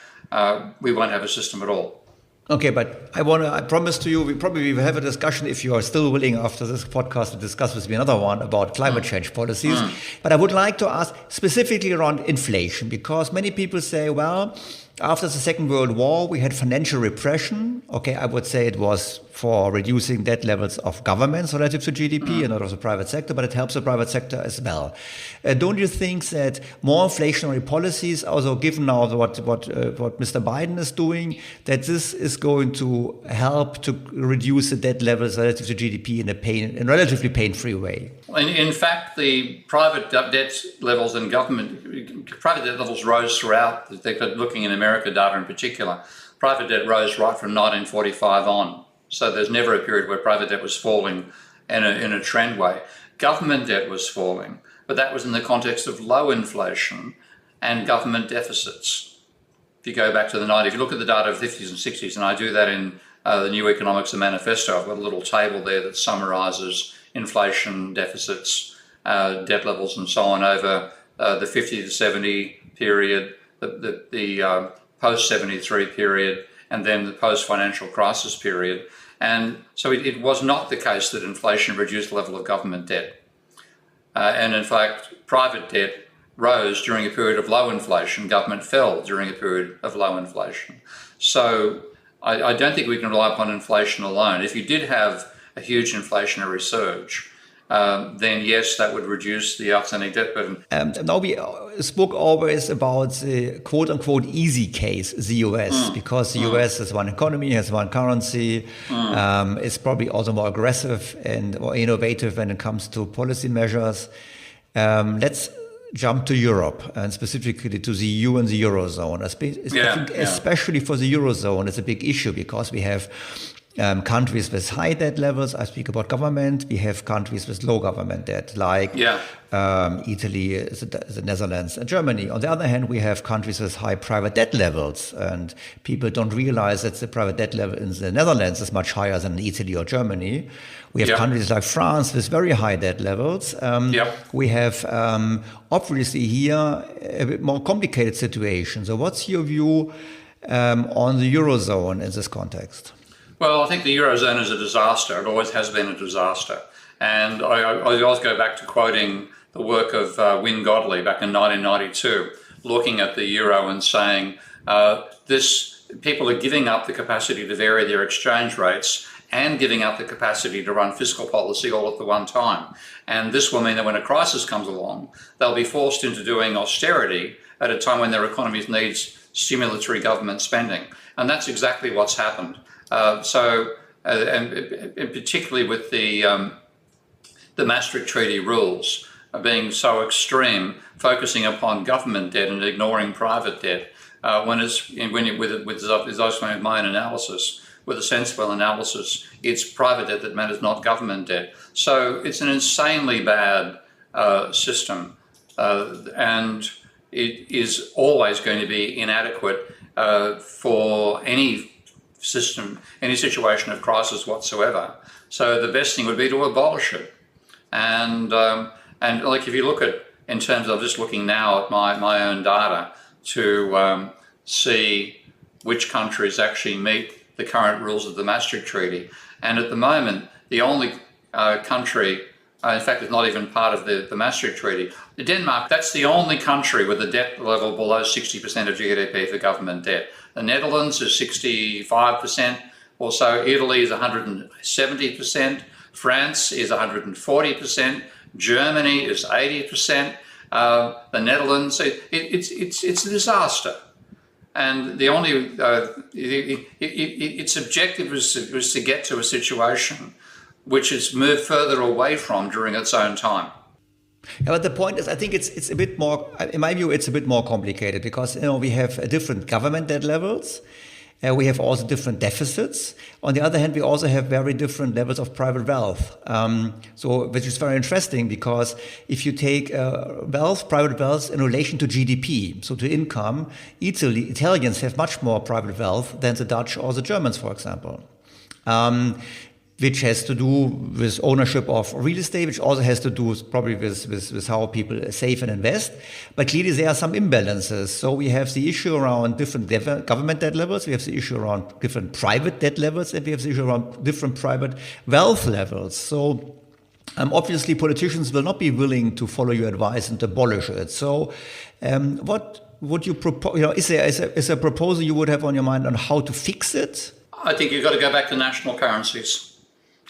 we won't have a system at all. Okay, but I promise to you, we probably will have a discussion if you are still willing after this podcast to discuss with me another one about climate change policies. But I would like to ask specifically around inflation, because many people say, well, after the Second World War, we had financial repression. Okay, I would say it was for reducing debt levels of governments relative to GDP and not of the private sector, but it helps the private sector as well. Don't you think that more inflationary policies, also given now what Mr. Biden is doing, that this is going to help to reduce the debt levels relative to GDP in a relatively pain-free way? In fact, the private debt levels in government, private debt levels rose throughout, looking in America data in particular. Private debt rose right from 1945 on. So there's never a period where private debt was falling in a trend way. Government debt was falling, but that was in the context of low inflation and government deficits. If you go back to the 90s, if you look at the data of the 50s and 60s, and I do that in the New Economics and Manifesto, I've got a little table there that summarises inflation, deficits, debt levels and so on over the 50 to 70 period, the post-73 period, and then the post-financial crisis period. And so it was not the case that inflation reduced the level of government debt. And in fact, private debt rose during a period of low inflation, government fell during a period of low inflation. So I don't think we can rely upon inflation alone. If you did have a huge inflationary surge, then yes, that would reduce the outstanding debt burden. Now we spoke always about the quote-unquote easy case, the US, because the US has one economy, has one currency, is probably also more aggressive and more innovative when it comes to policy measures. Let's jump to Europe, and specifically to the EU and the Eurozone. I think especially for the Eurozone, it's a big issue because we have countries with high debt levels. I speak about government. We have countries with low government debt, like Italy, the Netherlands, and Germany. On the other hand, we have countries with high private debt levels, and people don't realize that the private debt level in the Netherlands is much higher than in Italy or Germany. We have countries like France with very high debt levels. We have obviously here a bit more complicated situation. So what's your view on the Eurozone in this context? Well, I think the Eurozone is a disaster. It always has been a disaster. And I always go back to quoting the work of Wynne Godley back in 1992, looking at the euro and saying, people are giving up the capacity to vary their exchange rates and giving up the capacity to run fiscal policy all at the one time. And this will mean that when a crisis comes along, they'll be forced into doing austerity at a time when their economies need stimulatory government spending. And that's exactly what's happened. And particularly with the Maastricht Treaty rules being so extreme, focusing upon government debt and ignoring private debt, with my own analysis, with a sensible analysis, it's private debt that matters, not government debt. So it's an insanely bad system, and it is always going to be inadequate for any system, any situation of crisis whatsoever. So the best thing would be to abolish it. And like if you look at, in terms of just looking now at my own data to see which countries actually meet the current rules of the Maastricht Treaty. And at the moment, the only country, in fact, it's not even part of the Maastricht Treaty, Denmark, that's the only country with a debt level below 60% of GDP for government debt. The Netherlands is 65% or so. Italy is 170%. France is 140%. Germany is 80%. The Netherlands, it's a disaster. And the only, its objective was to get to a situation which it's moved further away from during its own time. Yeah, but the point is, I think it's a bit more, in my view, it's a bit more complicated because, we have different government debt levels. We have also different deficits. On the other hand, we also have very different levels of private wealth. Which is very interesting because if you take private wealth in relation to GDP, so to income, Italians have much more private wealth than the Dutch or the Germans, for example. which has to do with ownership of real estate, which also has to do probably with how people save and invest. But clearly there are some imbalances. So we have the issue around different government debt levels, we have the issue around different private debt levels, and we have the issue around different private wealth levels. So obviously politicians will not be willing to follow your advice and abolish it. So what would you propose? Is there a proposal you would have on your mind on how to fix it? I think you've got to go back to national currencies.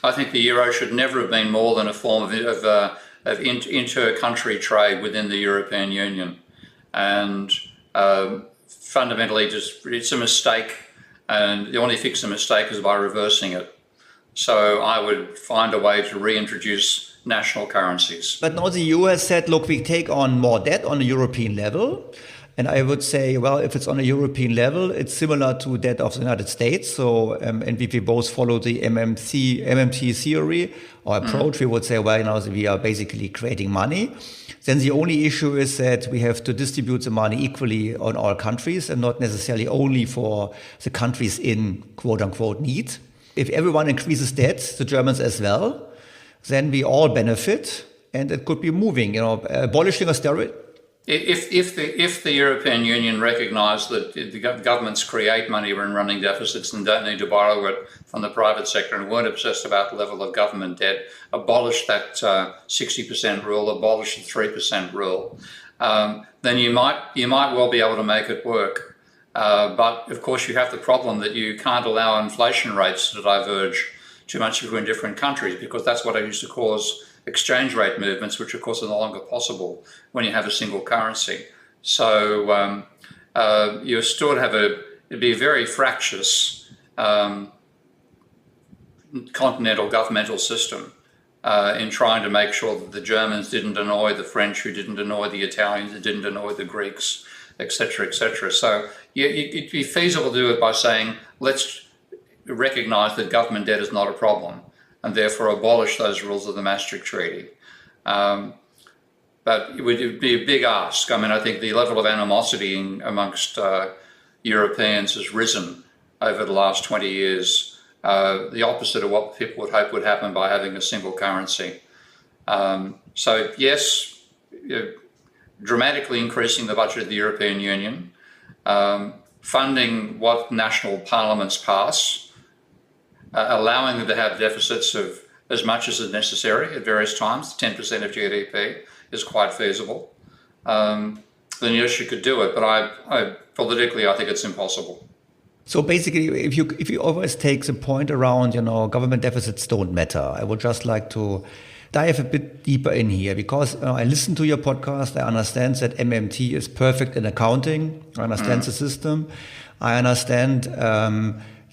I think the euro should never have been more than a form of inter-country trade within the European Union. And fundamentally, it's a mistake. And the only fix the mistake is by reversing it. So I would find a way to reintroduce national currencies. But now the US said, look, we take on more debt on a European level. And I would say, well, if it's on a European level, it's similar to that of the United States. So, and if we both follow the MMT theory or approach, we would say, well, we are basically creating money. Then the only issue is that we have to distribute the money equally on all countries and not necessarily only for the countries in quote unquote need. If everyone increases debt, the Germans as well, then we all benefit and it could be moving, abolishing austerity. If the European Union recognised that the governments create money when running deficits and don't need to borrow it from the private sector and weren't obsessed about the level of government debt, abolish that 60% rule, abolish the 3% rule, then you might well be able to make it work. But of course, you have the problem that you can't allow inflation rates to diverge too much between different countries, because that's what used to cause exchange rate movements, which of course are no longer possible when you have a single currency. So you still have it'd be a very fractious continental governmental system in trying to make sure that the Germans didn't annoy the French, who didn't annoy the Italians, who didn't annoy the Greeks, etc., etc. So it'd be feasible to do it by saying, let's recognise that government debt is not a problem, and therefore abolish those rules of the Maastricht Treaty. But it would be a big ask. I mean, I think the level of animosity amongst Europeans has risen over the last 20 years, the opposite of what people would hope would happen by having a single currency. So yes, dramatically increasing the budget of the European Union, funding what national parliaments pass, allowing them to have deficits of as much as is necessary at various times. 10% of GDP is quite feasible. Then yes, you could do it, but I politically, I think it's impossible. So basically, if you always take the point around, government deficits don't matter, I would just like to dive a bit deeper in here, because I listened to your podcast. I understand that MMT is perfect in accounting. I understand the system. I understand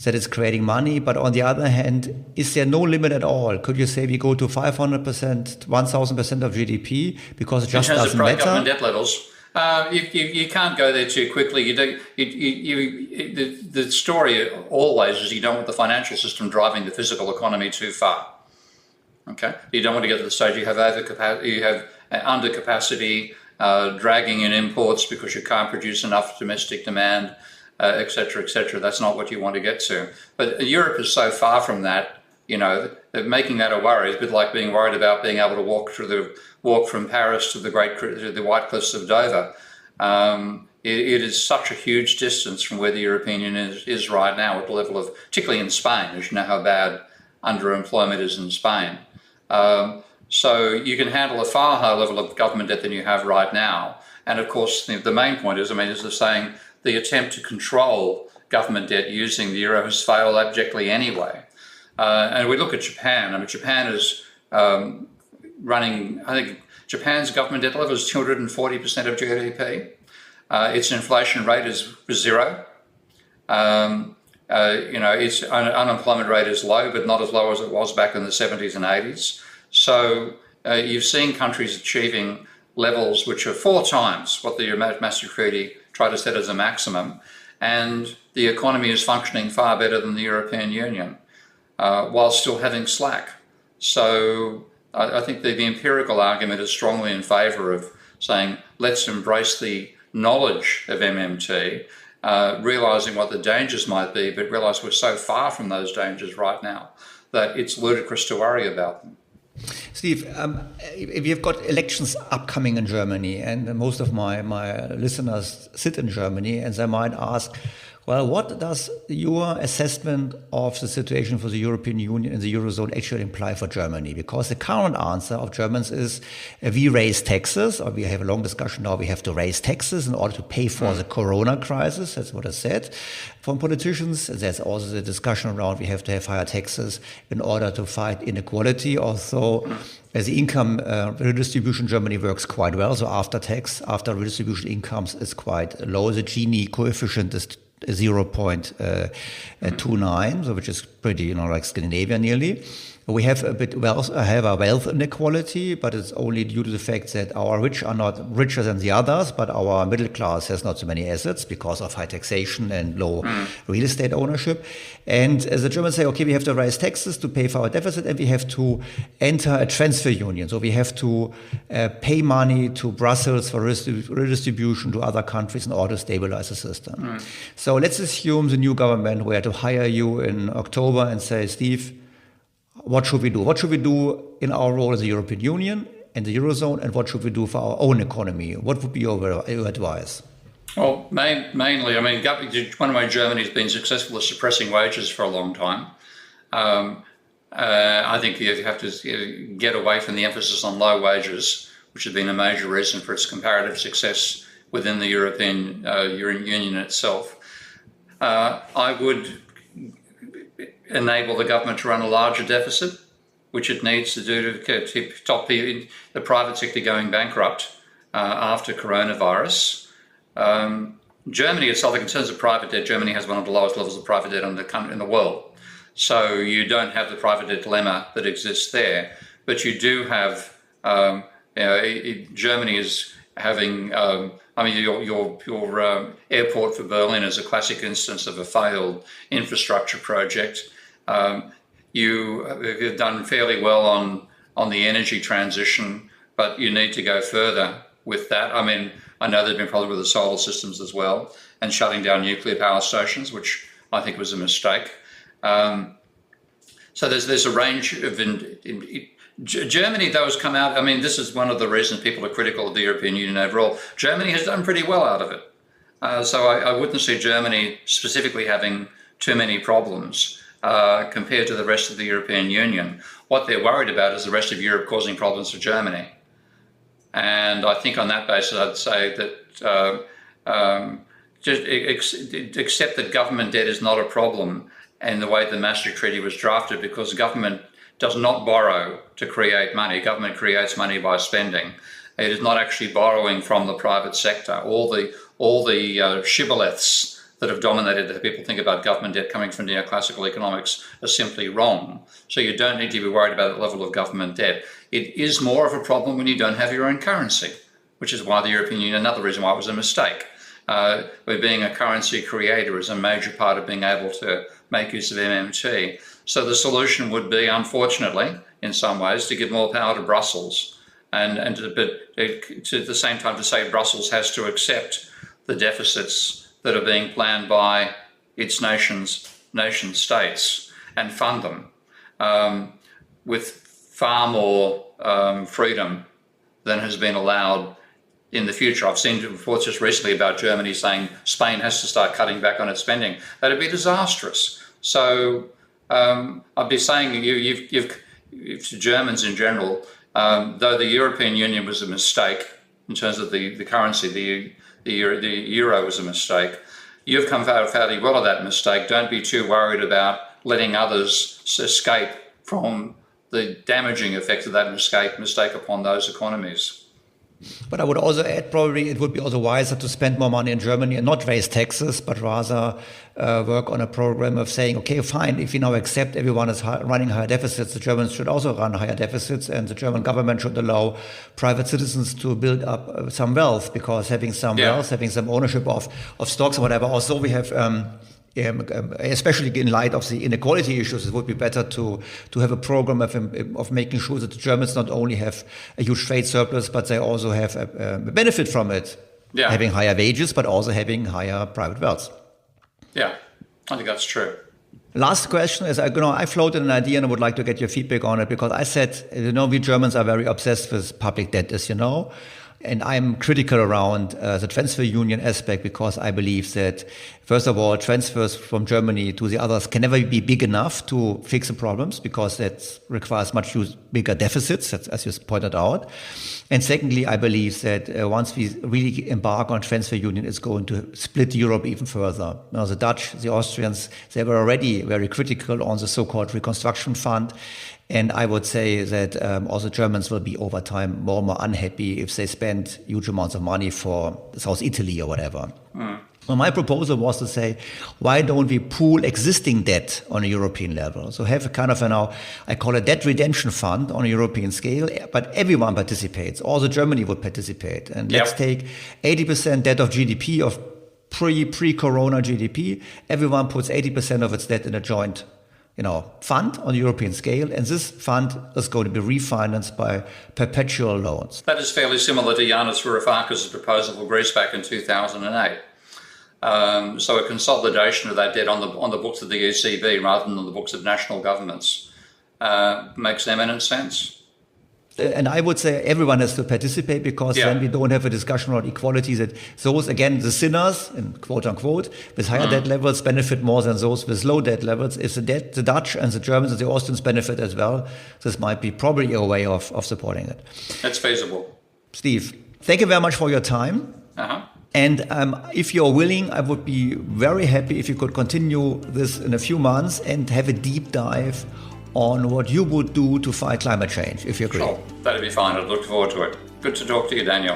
that it's creating money, but on the other hand, is there no limit at all? Could you say we go to 500%, 1,000% of GDP because it just doesn't matter? In terms of government debt levels, you can't go there too quickly. The story always is you don't want the financial system driving the physical economy too far. Okay, you don't want to get to the stage you have undercapacity, dragging in imports because you can't produce enough domestic demand, etc., etc. That's not what you want to get to. But Europe is so far from that, that making that a worry is a bit like being worried about being able to walk from Paris to the White Cliffs of Dover. It is such a huge distance from where the European Union is right now, at the level of, particularly in Spain, as you know how bad underemployment is in Spain. So you can handle a far higher level of government debt than you have right now. And of course, the main point is saying the attempt to control government debt using the euro has failed abjectly anyway. And we look at Japan. I mean, Japan is running, I think Japan's government debt level is 240% of GDP. Its inflation rate is zero. Its unemployment rate is low, but not as low as it was back in the 70s and 80s. So you've seen countries achieving levels which are 4 times what the Maastricht Treaty tried to set as a maximum, and the economy is functioning far better than the European Union, while still having slack. So I think the empirical argument is strongly in favour of saying, let's embrace the knowledge of MMT, realising what the dangers might be, but realise we're so far from those dangers right now that it's ludicrous to worry about them. Steve, we've got elections upcoming in Germany, and most of my listeners sit in Germany, and they might ask, well, what does your assessment of the situation for the European Union and the Eurozone actually imply for Germany? Because the current answer of Germans is we raise taxes, or we have a long discussion now, we have to raise taxes in order to pay for the corona crisis. That's what I said. From politicians, there's also the discussion around we have to have higher taxes in order to fight inequality. Also, as the income redistribution in Germany works quite well. So after redistribution incomes is quite low. The Gini coefficient is 0.29, so which is pretty, like Scandinavia nearly. We have a wealth inequality, but it's only due to the fact that our rich are not richer than the others, but our middle class has not so many assets because of high taxation and low real estate ownership. And the Germans say, okay, we have to raise taxes to pay for our deficit, and we have to enter a transfer union. So we have to pay money to Brussels for redistribution to other countries in order to stabilize the system. So let's assume the new government were to hire you in October and say, Steve, what should we do? What should we do in our role as the European Union and the Eurozone, and what should we do for our own economy? What would be your advice? Well, mainly, one way Germany has been successful is suppressing wages for a long time. I think you have to get away from the emphasis on low wages, which has been a major reason for its comparative success within the European Union itself. I would enable the government to run a larger deficit, which it needs to do to stop the private sector going bankrupt after coronavirus. Germany itself, in terms of private debt, Germany has one of the lowest levels of private debt in the world. So you don't have the private debt dilemma that exists there. But you do have, Germany is having, your airport for Berlin is a classic instance of a failed infrastructure project. You've done fairly well on the energy transition, but you need to go further with that. I know there's been problems with the solar systems as well, and shutting down nuclear power stations, which I think was a mistake. So there's a range of... Germany, though, has come out... this is one of the reasons people are critical of the European Union overall. Germany has done pretty well out of it. So I wouldn't see Germany specifically having too many problems compared to the rest of the European Union. What they're worried about is the rest of Europe causing problems for Germany. And I think on that basis, I'd say that just accept that government debt is not a problem in the way the Maastricht Treaty was drafted, because government does not borrow to create money. Government creates money by spending. It is not actually borrowing from the private sector. All the shibboleths that have dominated that people think about government debt coming from neoclassical economics are simply wrong. So you don't need to be worried about the level of government debt. It is more of a problem when you don't have your own currency, which is why the European Union, another reason why it was a mistake. Where being a currency creator is a major part of being able to make use of MMT. So the solution would be, unfortunately, in some ways, to give more power to Brussels, but at the same time to say Brussels has to accept the deficits that are being planned by its nation states and fund them with far more freedom than has been allowed in the future. I've seen reports just recently about Germany saying Spain has to start cutting back on its spending. That'd be disastrous. So I'd be saying to Germans in general, though the European Union was a mistake in terms of the currency, the euro was a mistake. You've come out fairly well of that mistake. Don't be too worried about letting others escape from the damaging effects of that mistake upon those economies. But I would also add, probably it would be also wiser to spend more money in Germany and not raise taxes, but rather work on a program of saying, okay, fine, if you now accept everyone is running higher deficits, the Germans should also run higher deficits, and the German government should allow private citizens to build up some wealth, because having some wealth, having some ownership of stocks and whatever. Also, we have... especially in light of the inequality issues, it would be better to have a program of making sure that the Germans not only have a huge trade surplus, but they also have a benefit from it, having higher wages, but also having higher private wealth. Yeah, I think that's true. Last question is, I floated an idea and I would like to get your feedback on it, because I said, we Germans are very obsessed with public debt, as you know. And I'm critical around the transfer union aspect, because I believe that, first of all, transfers from Germany to the others can never be big enough to fix the problems, because that requires much bigger deficits, as you pointed out. And secondly, I believe that once we really embark on transfer union, it's going to split Europe even further. Now, the Dutch, the Austrians, they were already very critical on the so-called reconstruction fund. And I would say that also Germans will be over time more and more unhappy if they spend huge amounts of money for South Italy or whatever. Well, my proposal was to say, why don't we pool existing debt on a European level? So have a kind of I call it debt redemption fund on a European scale, but everyone participates. Also Germany would participate. And let's take 80% debt of GDP, of pre-corona GDP. Everyone puts 80% of its debt in a joint fund on a European scale, and this fund is going to be refinanced by perpetual loans. That is fairly similar to Yanis Varoufakis' proposal for Greece back in 2008. So a consolidation of that debt on the books of the ECB rather than on the books of national governments makes eminent sense. And I would say everyone has to participate, because then we don't have a discussion on equality, that those, again, the sinners, and quote unquote, with higher debt levels benefit more than those with low debt levels. If the Dutch and the Germans and the Austrians benefit as well, this might be probably a way of supporting it. That's feasible. Steve, thank you very much for your time. And if you're willing, I would be very happy if you could continue this in a few months and have a deep dive on what you would do to fight climate change, if you agree. Sure, that'd be fine. I'd look forward to it. Good to talk to you, Daniel.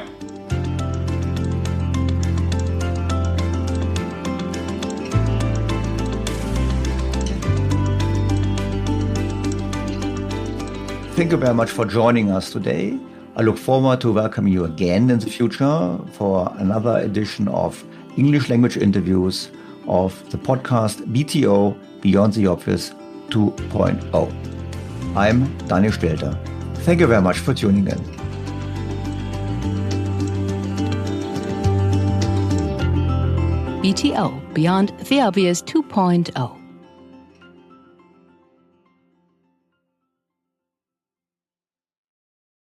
Thank you very much for joining us today. I look forward to welcoming you again in the future for another edition of English language interviews of the podcast BTO Beyond the Obvious 2.0. I'm Daniel Stelter. Thank you very much for tuning in. BTO Beyond the Obvious 2.0.